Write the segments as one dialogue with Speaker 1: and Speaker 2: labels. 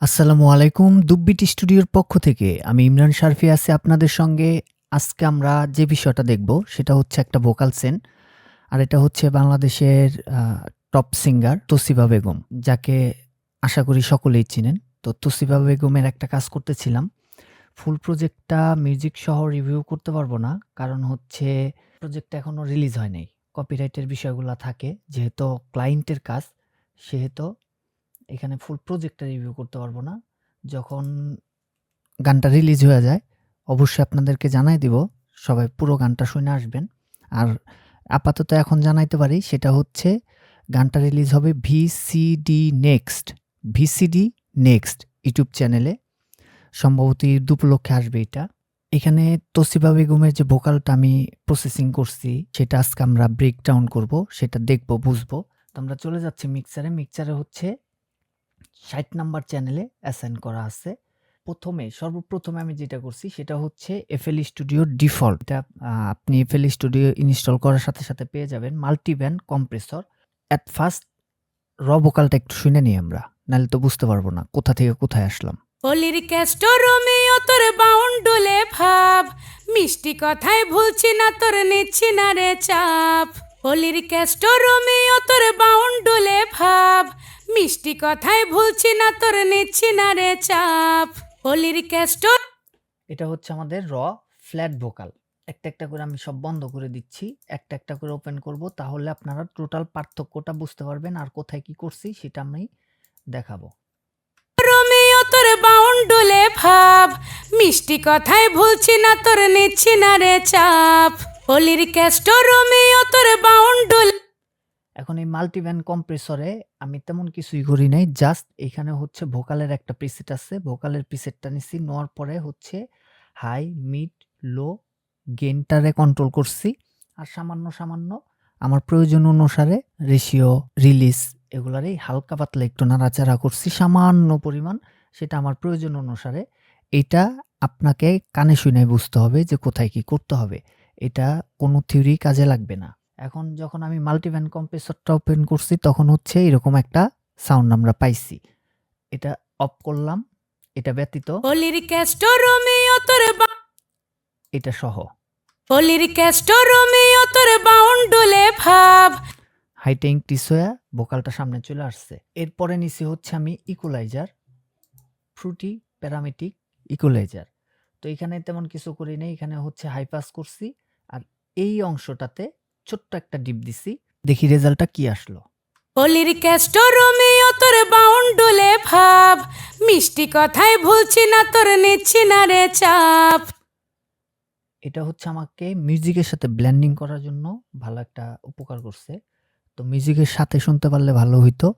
Speaker 1: আসসালামু আলাইকুম। দুব্বিটি স্টুডিওর পক্ষ থেকে আমি ইমরান শারফি আছি আপনাদের সঙ্গে। আজকে আমরা যে বিষয়টা দেখব সেটা হচ্ছে একটা ভোকাল সেন। আর এটা হচ্ছে বাংলাদেশের টপ সিঙ্গার তসিবা বেগম, যাকে আশা করি সকলেই চিনেন। তো তসিবা বেগমের একটা কাজ করতেছিলাম। ফুল প্রজেক্টটা মিউজিক সহ রিভিউ করতে পারবো না, কারণ হচ্ছে প্রজেক্টটা এখনো রিলিজ হয় নাই। কপিরাইটের বিষয়গুলা থাকে, যেহেতু ক্লায়েন্টের কাজ সেহেতু এখানে ফুল প্রজেক্টটা রিভিউ করতে পারবো না। যখন গানটা রিলিজ হয়ে যায় অবশ্যই আপনাদেরকে জানাই দিব, সবাই পুরো গানটা শুনে আসবেন। আর আপাতত এখন জানাইতে পারি সেটা হচ্ছে গানটা রিলিজ হবে ভিসিডি নেক্সট ইউটিউব চ্যানেলে, সম্ভবত ঈদ উপলক্ষে আসবে এটা। এখানে তসিবা বেগমের যে ভোকালটা আমি প্রসেসিং করছি সেটা আজকে আমরা ব্রেকডাউন করব, সেটা দেখব, বুঝবো। তো আমরা চলে যাচ্ছি মিক্সচারে হচ্ছে ৬০ নাম্বার চ্যানেলে অ্যাসাইন করা আছে। সর্বপ্রথমে আমি যেটা করছি সেটা হচ্ছে এফএল স্টুডিও ডিফল্ট। এটা আপনি এফএল স্টুডিও ইনস্টল করার সাথে সাথে পেয়ে যাবেন মাল্টিব্যান্ড কম্প্রেসর। অ্যাট ফার্স্ট ভোকালটা একটু শুনে নিই আমরা, নাহলে তো বুঝতে পারবো না কোথা থেকে কোথায় আসলাম।
Speaker 2: হোলির ক্যাস্ট রোমিও তোর বাউন্ডুলে ভাব, মিষ্টি কথায় ভুলছি না তোর নিচ্ছি না রে চাপ। হোলির ক্যাস্ট রোমিও তোর বাউন্ডুলে ভাব, মিষ্টি কথায় ভুলছি না তোর নিচ্ছি না রে চাপ। হোলির ক্যাস্ট
Speaker 1: এটা হচ্ছে আমাদের ফ্ল্যাট ভোকাল। একটা একটা করে আমি সব বন্ধ করে দিচ্ছি, একটা একটা করে ওপেন করব, তাহলে আপনারা টোটাল পার্থক্যটা বুঝতে পারবেন আর কোথায় কি করছি সেটা আমি দেখাবো।
Speaker 2: রোমিও তোর বাউন্ডুলে ভাব, মিষ্টি কথায় ভুলছি না তোর নিচ্ছি না রে চাপ। হোলির ক্যাস্ট রোমিও তোর বাউন্ডুল।
Speaker 1: এখন এই মাল্টিব্যান্ড কম্প্রেসরে আমি তেমন কিছুই করি নাই, জাস্ট এখানে হচ্ছে ভোকালের একটা প্রিসেট আছে, ভোকালের প্রিসেটটা নিছি, নেওয়ার পরে হচ্ছে হাই মিড লো গেইনটারে কন্ট্রোল করছি। আর সামান্য আমার প্রয়োজন অনুসারে রেশিও রিলিজ এগুলারই হালকা পাতলা একটু নাড়াচাড়া করছি সামান্য পরিমাণ, সেটা আমার প্রয়োজন অনুসারে। এটা আপনাকে কানে শুনে বুঝতে হবে যে কোথায় কি করতে হবে, এটা কোনো থিওরি কাজে লাগবে না। এখন যখন আমি মাল্টিব্যান্ড কম্প্রেসরটা ওপেন করছি তখন হচ্ছে এরকম একটা সাউন্ড আমরা পাইছি। এটা অফ করলাম, এটা ব্যতীত
Speaker 2: হোলির ক্যাস্ট রোমিও তোর
Speaker 1: এটা সহ
Speaker 2: হোলির ক্যাস্ট রোমিও তোর বাউন্ডুলে ভাব।
Speaker 1: হাইটা ইনক্রিজ হয়ে ভোকালটা সামনে চলে আসছে। এরপরে নিচে হচ্ছে আমি ইকুয়ালাইজার, ফ্রুটি প্যারামেটিক ইকুয়ালাইজার। তো এখানে তেমন কিছু করি নাই, এখানে হচ্ছে হাই পাস করছি আর এই অংশটাতে ছোট্ট একটা ডিপ দিছি, দেখি রেজাল্টটা কি আসলো।
Speaker 2: হোলির ক্যাস্ট রোমিও তোর বাউন্ডুলে ভাব, মিষ্টি কথায় ভুলছি না তোর নিচ্ছি না রে চাপ।
Speaker 1: এটা হচ্ছে আমাকে মিউজিকের সাথে ব্লেন্ডিং করার জন্য ভালো একটা উপকার করছে। তো মিউজিকের সাথে শুনতে পারলে ভালো হইতো।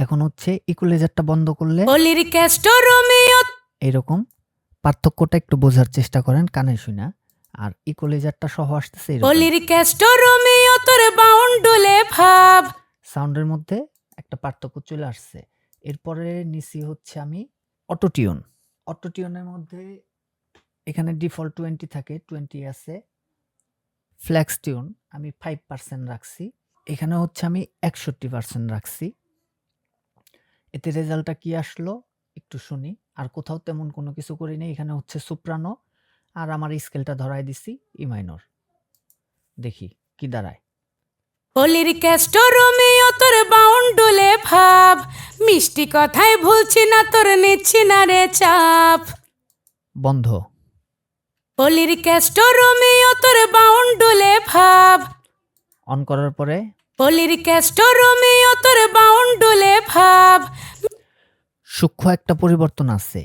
Speaker 1: এখন হচ্ছে ইকুয়ালাইজারটা বন্ধ করলে
Speaker 2: হোলির ক্যাস্ট রোমিও
Speaker 1: এরকম পার্থক্যটা একটু বোঝার চেষ্টা করেন কানে শুনা। আর ইকুয়ালাইজারটা সহ আসতেছে এরকম।
Speaker 2: হোলির ক্যাস্ট রোমিও তোর বাউন্ডুলে ভাব।
Speaker 1: সাউন্ডের মধ্যে একটা পার্থক্য চলে আসছে। এরপরে নিচে হচ্ছে আমি অটোটিউন। অটোটিউনের মধ্যে এখানে ডিফল্ট 20 থাকে, 20 আছে। ফ্ল্যাক্স টিউন আমি 5% রাখছি, এখানে হচ্ছে আমি 61% রাখছি। এতে রেজাল্টটা কি আসলো একটু শুনি। আর কোথাও তেমন কোনো কিছু করি নাই, এখানে হচ্ছে সোপ্রানো আর আমার স্কেলটা ধরাই দিছি ই মাইনর, দেখি কি দাঁড়ায়।
Speaker 2: হোলির ক্যাস্ট রোমিও তোর বাউন্ডুলে ভাব, মিষ্টি কথায় ভুলছি না তোর নিচ্ছি না রে চাপ।
Speaker 1: বন্ধ।
Speaker 2: হোলির ক্যাস্ট রোমিও তোর বাউন্ডুলে ভাব।
Speaker 1: অন করার পরে
Speaker 2: হোলির ক্যাস্ট রোমিও তোর বাউন্ডুলে ভাব।
Speaker 1: সূক্ষ্ম একটা পরিবর্তন আছে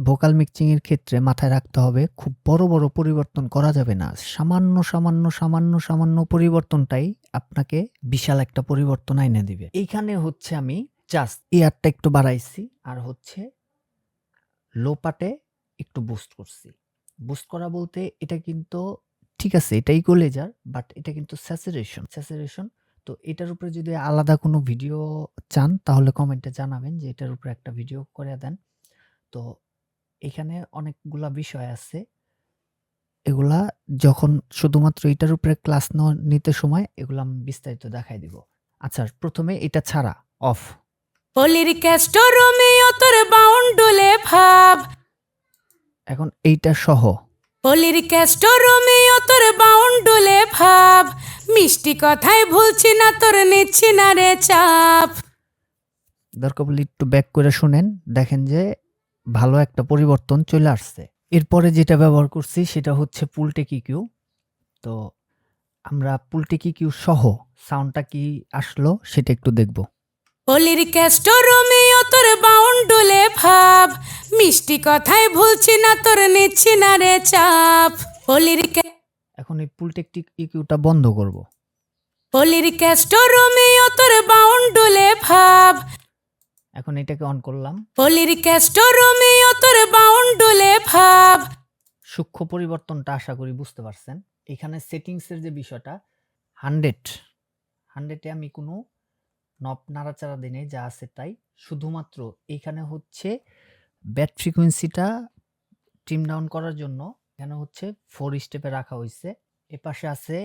Speaker 1: ভোকাল মিক্সিং এর ক্ষেত্রে মাথায় রাখতে হবে, খুব বড় বড় পরিবর্তন করা যাবে না। সামান্য পরিবর্তনটাই আপনাকে বিশাল একটা পরিবর্তন আইনে দিবে। এইখানে হচ্ছে আমি জাস্ট এয়ারটা একটু বাড়াইছি আর হচ্ছে লো পাটে একটু বুস্ট করছি। বুস্ট করা বলতে এটা কিন্তু ঠিক আছে, এটা ইকুয়ালাইজার, বাট এটা কিন্তু স্যাচুরেশন। তো এটার উপরে যদি আলাদা কোনো ভিডিও চান তাহলে কমেন্টে জানাবেন যে এটার উপরে একটা ভিডিও করে দেন। তো এখানে অনেকগুলা বিষয় আছে, এগুলা যখন শুধুমাত্র এটার উপরে ক্লাস নিতে সময় এগুলো আমি বিস্তারিত দেখাই দিব। আচ্ছা, প্রথমে এটা ছাড়া অফ।
Speaker 2: হোলির ক্যাস্ট রোমিও তোর বাউন্ড
Speaker 1: এখন এইটা সহ
Speaker 2: পলির ক্যাস্ট রোমিও তোর বাউন্ডুলে ভাব, মিষ্টি কথায় ভুলছি না তোর নিচ্ছি না রে চাপ।
Speaker 1: দরকার পড়লে একটু ব্যাক করে শুনেন, দেখেন যে ভালো একটা পরিবর্তন চলে আসছে। এরপরে যেটা ব্যবহার করছি সেটা হচ্ছে পুলটেকি কিউ। তো আমরা পুলটেকি কিউ সহ সাউন্ডটা কি আসলো সেটা একটু দেখব।
Speaker 2: পলির ক্যাস্ট রোমিও তোর বাউন্ডুলে ভাব, মিষ্টি কথায় ভুলছি না তোর নিচ্ছি না রে চাপ।
Speaker 1: এখন এই পুলটেকি কিউটা বন্ধ করব।
Speaker 2: পলির ক্যাস্ট রোমিও তোর বাউন্ডুলে ভাব,
Speaker 1: এখন এটাকে অন করলাম।
Speaker 2: পলির ক্যাস্ট রোমিও তোর বাউন্ডুলে ভাব।
Speaker 1: সূক্ষ্ম পরিবর্তনটা আশা করি বুঝতে পারছেন। এখানে সেটিংসের যে বিষয়টা 100-এ আমি কোনো নব নাড়াচাড়া দিই নাই, যা আছে তাই। শুধুমাত্র এখানে হচ্ছে ব্যাট ফ্রিকোয়েন্সিটা ট্রিম ডাউন করার জন্য এখানে হচ্ছে 4 স্টেপে রাখা হয়েছে। এপাশে আছে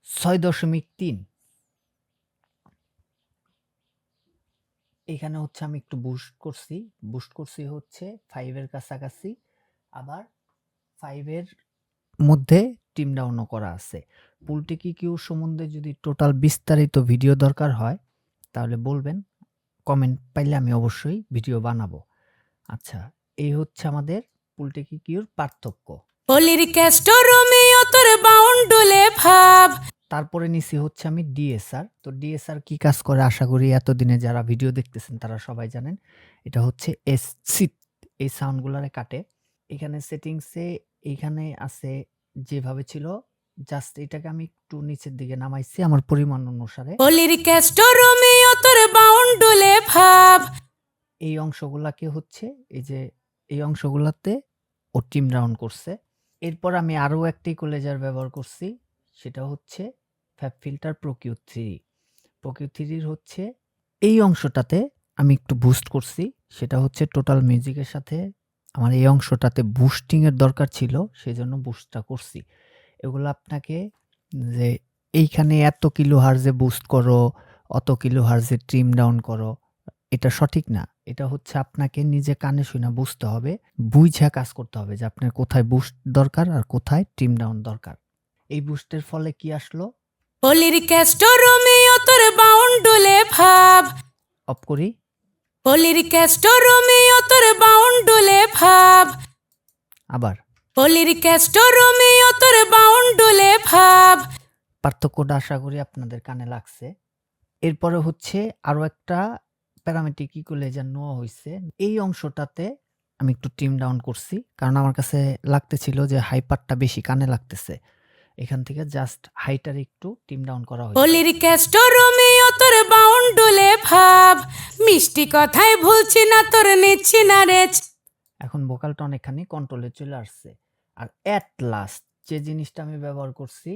Speaker 1: 6.3। এখানে হচ্ছে আমি একটু বুস্ট করছি হচ্ছে 5 এর কাছাকাছি, আবার 5 এর মধ্যে ট্রিম ডাউনও করা আছে। পুলটেকি কিউ সম্বন্ধে যদি টোটাল বিস্তারিত ভিডিও দরকার হয় তাহলে বলবেন, কমেন্ট পাইলে আমি অবশ্যই ভিডিও বানাবো। আচ্ছা, এই হচ্ছে আমাদের পুলটেকি কিউর পার্থক্য।
Speaker 2: পলির ক্যাস্ট রোমিও তোর বাউন্ডুলে ভাব।
Speaker 1: তারপরে নিছি হচ্ছে আমি ডিএসআর। তো ডিএসআর কি কাজ করে আশা করি এতদিনে যারা ভিডিও দেখতেছেন তারা সবাই জানেন। এটা হচ্ছে সিট, এই সাউন্ডগুলারে কাটে। এখানে সেটিংসে এইখানে আছে যেভাবে ছিল, জাস্ট এটাকে আমি একটু নিচের দিকে নামাইছি আমার পরিমাণ অনুসারে।
Speaker 2: পলির ক্যাস্ট রোমিও তোর বাউন্ডুলে ভাব,
Speaker 1: এই অংশগুলাকে হচ্ছে এই যে এই অংশগুলাতে ও ট্রিম ডাউন করছে। এরপর আমি আরো একটা ইকুয়ালাইজার ব্যবহার করছি, সেটা হচ্ছে ফ্যাব ফিল্টার প্রকিউ 3। প্রকিউ 3 হচ্ছে এই অংশটাতে আমি একটু বুস্ট করছি, সেটা হচ্ছে টোটাল মিউজিকের সাথে আমার এই অংশটাতে বুস্টিং এর দরকার ছিল, সেজন্য বুস্টটা করছি। এগুলো আপনাকে যে এইখানে এত কিলো হার্জে বুস্ট করো, অত কিলো হার্জে ট্রিম ডাউন করো, এটা সঠিক না। এটা হচ্ছে আপনাকে নিজে কানে শুনে বুঝতে হবে, বুঝা কাজ করতে হবে যে আপনার কোথায় বুস্ট দরকার আর কোথায় ট্রিম ডাউন দরকার। এই বুস্টের ফলে কি আসলো,
Speaker 2: পলির ক্যাস্ট রোমিও তোর বাউন্ডুলে ভাব।
Speaker 1: অফ করি।
Speaker 2: পলির ক্যাস্ট রোমিও তোর বাউন্ডুলে ভাব,
Speaker 1: আবার
Speaker 2: পলির ক্যাস্ট রোমিও তোর বাউন্ডুলে ভাব।
Speaker 1: পার্থক্যটা আশা করি আপনাদের কানে লাগছে। এরপরে হচ্ছে আরো একটা প্যারামেট্রিক ইকুয়ালাইজার নেওয়া হয়েছে। এই অংশটাতে আমি একটু ট্রিম ডাউন করছি, কারণ আমার কাছে লাগতেছিল যে হাইপারটা বেশি কানে লাগতেছে। এখান থেকে জাস্ট হাইটার একটু ট্রিম ডাউন করা হয়েছে।
Speaker 2: পলির ক্যাস্ট রোমিও তোর বাউন্ডুলে ভাব, মিষ্টি কথায় ভুলছি না তোর নিচ্ছি না রে।
Speaker 1: এখন ভোকালটা অনেকখানি কন্ট্রোলে চলে আসছে। আর অ্যাট লাস্ট যে জিনিসটা আমি ব্যবহার করছি,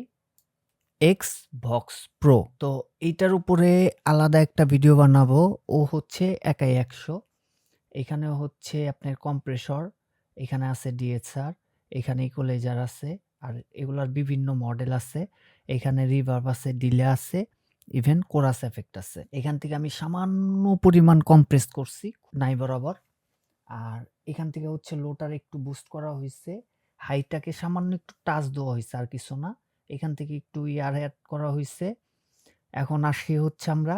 Speaker 1: এক্সভক্স প্রো। তো এইটার উপরে আলাদা একটা ভিডিও বানাবো। ও হচ্ছে একাই 100। এখানে হচ্ছে আপনার কম্প্রেসর, এখানে আছে ডিএসআর, এখানে ইকুয়ালাইজার আছে, আর এগুলার বিভিন্ন মডেল আছে। এখানে রিভার্ব আছে, ডিলে আছে, ইভেন কোরাস এফেক্ট আছে। এখান থেকে আমি সামান্য পরিমাণ কম্প্রেস করছি নাই বরাবর। আর এখান থেকে হচ্ছে লোটার একটু বুস্ট করা হয়েছে, হাইটাকে সামান্য একটু টাচ দেওয়া হয়েছে, আর কিছু না। এখান থেকে একটু ইয়ার অ্যাড করা হয়েছে। এখন আসি হচ্ছে আমরা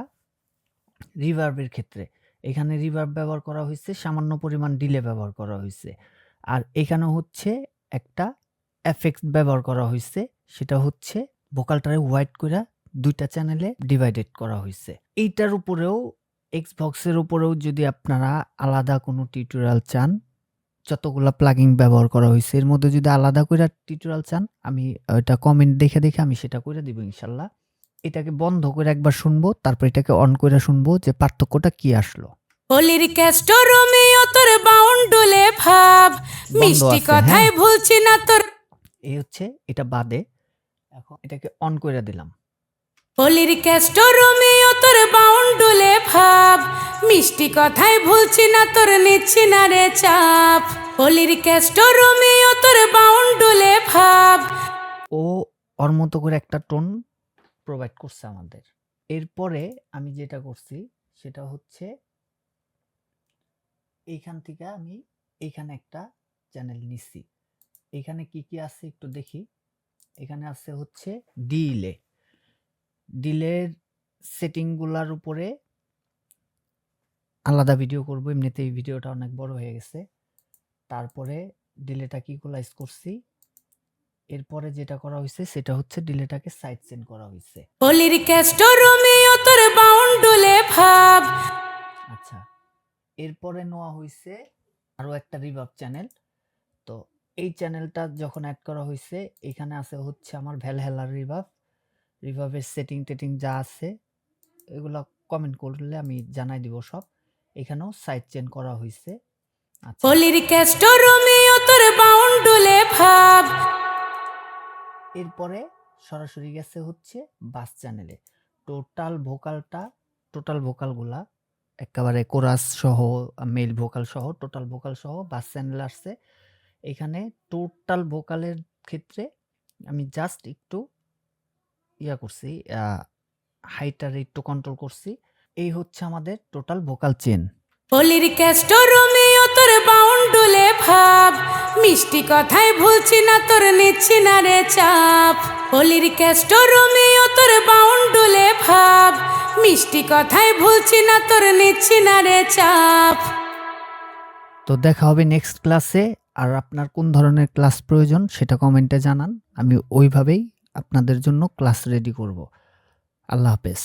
Speaker 1: রিভার্বের ক্ষেত্রে। এখানে রিভার্ব ব্যবহার করা হয়েছে, সামান্য পরিমাণ ডিলে ব্যবহার করা হয়েছে। আর এখানে হচ্ছে একটা এফেক্ট ব্যবহার করা হয়েছে, সেটা হচ্ছে ভোকালটারে হোয়াইট করে দুইটা চ্যানেলে ডিভাইডেড করা হয়েছে। এইটার উপরেও এক্সবক্সের উপরেও যদি আপনারা আলাদা কোনো টিউটোরিয়াল চান, যতগুলা প্লাগইন ব্যবহার করা হয়েছে এর মধ্যে যদি আলাদা করে টিউটোরিয়াল চান, আমি ওইটা কমেন্ট দেখে দেখে আমি সেটা করে দিব ইনশাল্লাহ। এটাকে বন্ধ করে একবার শুনবো, তারপর এটাকে অন করে শুনবো যে পার্থক্যটা কি আসলো।
Speaker 2: পলির ক্যাস্ট রোমিও তোর বাউন্ডুলে ভাব,
Speaker 1: বন্ধ
Speaker 2: মিষ্টি
Speaker 1: আছে,
Speaker 2: কথায়
Speaker 1: হ্যাঁ।
Speaker 2: ভুলছি না তোর।
Speaker 1: এই হচ্ছে এটা বাদে। এখন এটাকে অন করে দিলাম।
Speaker 2: পলির ক্যাস্ট রোমিও তোর বাউন্ডুলে ভাব, মিষ্টি কথায় ভুলছি না তোর নিচ্ছি না রে চাপ। পলির ক্যাস্ট রোমিও তোর বাউন্ডুলে ভাব।
Speaker 1: ও ওর মতো করে একটা টোন প্রোভাইড করছে আমাদের। এরপরে আমি যেটা করছি সেটা হচ্ছে এইখান থেকে আমি এইখানে একটা চ্যানেল নিছি। এখানে কি কি আছে একটু দেখি। এখানে আছে হচ্ছে ডিলে। ডিলের সেটিংগুলার উপরে আলাদা ভিডিও করব, এমনিতে এই ভিডিওটা অনেক বড় হয়ে গেছে। তারপরে ডিলেটাকে ইকুয়ালাইজ করছি। এরপরে যেটা করা হয়েছে সেটা হচ্ছে ডিলেটাকে সাইড চেন করা হয়েছে।
Speaker 2: পলির ক্যাস্টো রোমিও তোর বাউন্ডুলে ভাব।
Speaker 1: আচ্ছা, এরপরে নেওয়া হয়েছে আরো একটা রিভার্ব চ্যানেল। তো এই চ্যানেলটা যখন অ্যাড করা হয়েছে, এখানে আছে হচ্ছে আমার ভ্যালহেলার রিভার্বের সেটিং টেটিং যা আছে এগুলো কমেন্ট করলে আমি জানাই দিব সব। এখানেও সাইড চেন করা হয়েছে। আচ্ছা,
Speaker 2: পলির ক্যাস্টো রোমিও তোর বাউন্ডুলে ভাব।
Speaker 1: এরপরে সরাসরি গেছে হচ্ছে বাস চ্যানেলে। টোটাল ভোকালগুলা একেবারে কোরাস সহ, মেল ভোকাল সহ, টোটাল ভোকাল সহ বাস চ্যানেল আসছে। এখানে টোটাল ভোকালের ক্ষেত্রে আমি জাস্ট একটু করছি, হাইটার একটু কন্ট্রোল করছি। এই হচ্ছে আমাদের টোটাল ভোকাল চেন।
Speaker 2: পলির ক্যাস্টো রোমিও তোর বাউন্ডুলে ভাব। মিষ্টি কথায় ভুলছি না তোর নিচ্ছি না রে চাপ। পলির ক্যাস্টো রোমিও তোর বাউন্ডুলে ভাব। মিষ্টি কথায় ভুলছি না তোর নিচ্ছি না রে চাপ।
Speaker 1: তো দেখা হবে নেক্সট ক্লাসে। আর আপনার কোন ধরনের ক্লাস প্রয়োজন সেটা কমেন্টে জানান, আমি ওইভাবেই আপনাদের জন্য ক্লাস রেডি করব। আল্লাহ হাফেজ।